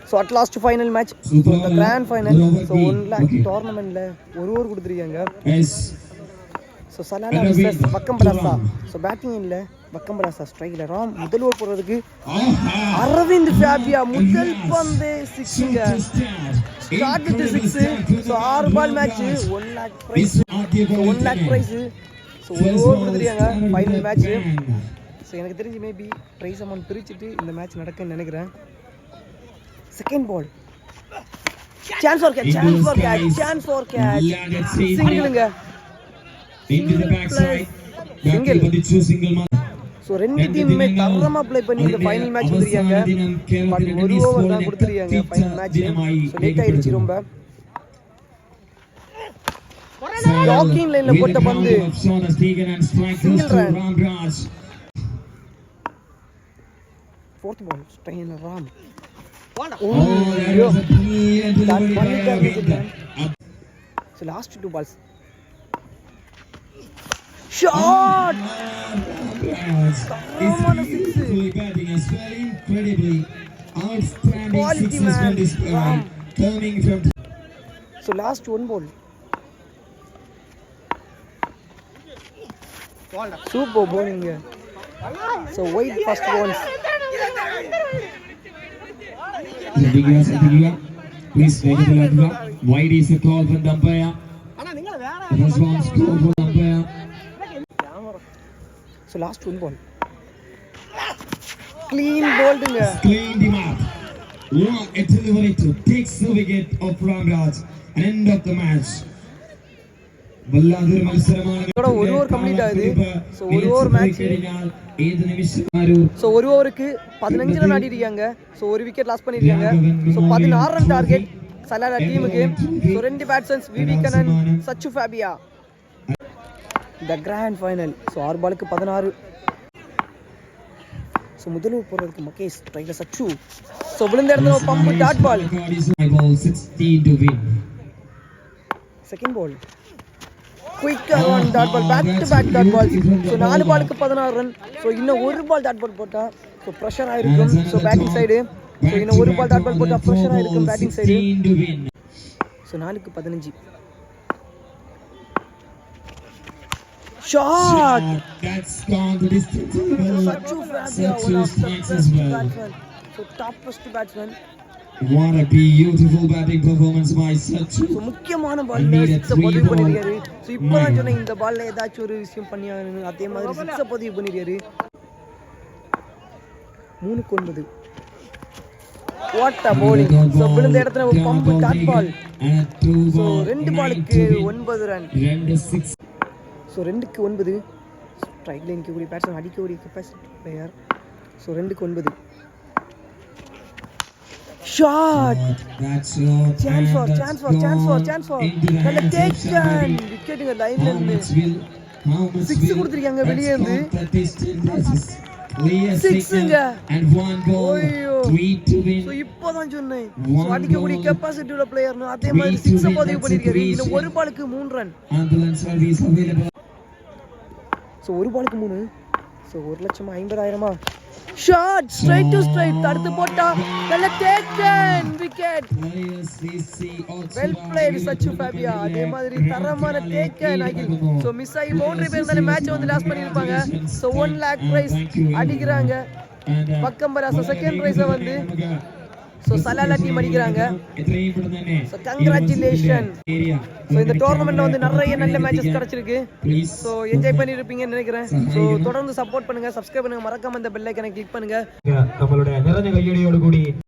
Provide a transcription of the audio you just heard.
So at last final match, so இந்த grand final. So 1 lakh டோர்னமெண்ட்டில் ஒரு over கொடுத்துருக்காங்க. So Salala versus Vakkambarasa. So batting இல்லை, வக்கம்பராசா ஸ்ட்ரைக்கில். ராம் முதல் ஓவர் போடுறதுக்கு அரவிந்த் ஃபேபியா முதல் பந்து 6ங்க. Start with 6. So 6 ball match, 1 lakh prize. 1 lakh prize. So ஒரு ஓவர் கொடுத்துருக்காங்க ஃபைனல் மேட்ச்சு. ஸோ எனக்கு தெரிஞ்சு மேபி ப்ரைஸ் அமௌண்ட் பிரிச்சுட்டு இந்த மேட்ச் நடக்குன்னு நினைக்கிறேன். Second ball, chance for catch, chance for catch, chance for catch. சிங்கிளுங்க, சிங்கிள். ஸோ ரெண்டு டீமுமே தரமா ப்ளே பண்ணி இந்த ஃபைனல் மேட்ச் வந்துருக்காங்க. பட் ஒரு ஓவர் தான் கொடுத்துருக்காங்க ஃபைனல் மேட்ச். ஸோ லேட் ஆயிடுச்சு ரொம்ப. லாக்கிங் லைன்ல போட்ட பந்து சிங்கிள் ரன். ஃபோர்த் பால் ஸ்ட்ரைன் ராம். So last 2 balls. Shot! Quality man. So last 1 ball. Super bowling here. So wide first balls. Please take the ladder. Wide is a call from the umpire. Response call from the umpire. So last 1 ball. Clean bowling. Clean the mark. Long a delivery to takes the wicket of Ramraj. And end of the match. ஒரு over complete ஆகுது. So ஒரு over match. So ஒரு ஓவருக்கு 15 run ஆடி இருக்காங்க. So ஒரு wicket loss பண்ணியிருக்காங்க. So 16 run target Salalah டீமுக்கு. So 2 batsmen விவி கண்ணன், சச்சு Fabia. த grand final. So 6 பாலுக்கு 16. ஸோ முதல் ஓவர் போடுறதுக்கு மகேஷ் ட்ரைல சச்சு. ஸோ விழுந்த இடத்துல பம்பு dot ball. Second ball quick one dot ball, back to back dot ball. So 4 பாலுக்கு 16 ரன். ஸோ இன்னும் ஒரு பால் டாட் பால் போட்டால் ஸோ ப்ரெஷர் ஆகிருக்கும். So batting side. ஸோ இன்னும் ஒரு பால் டாட் பால் போட்டால் ப்ரெஷர் ஆகிருக்கும் பேட்டிங் சைடு. ஸோ 4க்கு 15. Shot. Sachu Fabia one of the best batsman. So top first batsman. What a beautiful batting performance by Sachu. So முக்கியமான பால்ல 6 பதிவு பண்ணிருக்காரு. ஸோ இப்போ நான் சொன்னேன் இந்த பால்ல ஏதாச்சும் ஒரு விஷயம் பண்ணியாகணும். அதே மாதிரி 6 பதிவு பண்ணிருக்காரு. 3-9. What a bowling. ஸோ விழுந்த இடத்துல ஒரு பம்பு டாட் பால். ஸோ 2 பாலுக்கு 9 ரன். ஸோ 2க்கு 9. ஸ்ட்ரைக் லைன் கூடிய பேட்ஸ்மேன், அடிக்கக்கூடிய கெப்பாசிட்டி பிளேயர். ஸோ 2க்கு 9. Shot. Chance for. நல்ல taken. விக்கெட்டுங்க லைன்ல இருந்து 6 கொடுத்திருக்காங்க வெளியே இருந்து. 6ங்க. ஓய்யோ. ஸோ இப்போதான் சொன்னேன் அடிக்கக்கூடிய கெப்பாசிட்டி உள்ள பிளேயர்னு. அதே மாதிரி 6 பதிவு பண்ணிருக்காரு. இன்னும் ஒரு பாலுக்கு 3 ரன். ஸோ ஒரு பாலுக்கு 3. So 1,50,000. Shot straight to straight தடுத்து போட்டா நல்ல டேக்கன் விக்கெட். வெல் பிளேட் சச்சு ஃபேபியா. அதே மாதிரி தரமான டேக்கன் ஆகி. ஸோ மிஸ் ஆகி பவுண்டரி போயிருந்தாலே மேட்ச் வந்து லாஸ் பண்ணியிருப்பாங்க. ஸோ 1 lakh பிரைஸ் அடிக்கிறாங்க. வக்கம்பராசா செகண்ட் பிரைஸை வந்து ஸோ சலாலா டீம் அடிக்கிறாங்க. So congratulation. ஸோ இந்த டோர்னமெண்ட்ல வந்து நிறைய நல்ல மேட்சஸ் கிடைச்சிருக்கு. ஸோ என்ஜாய் பண்ணியிருப்பீங்கன்னு நினைக்கிறேன். ஸோ தொடர்ந்து சப்போர்ட் பண்ணுங்க, சப்ஸ்கிரைப் பண்ணுங்க, மறக்காம இந்த பெல் ஐக்கனை கிளிக் பண்ணுங்க. நம்மளுடைய நிறைய கையடியோடு கூடி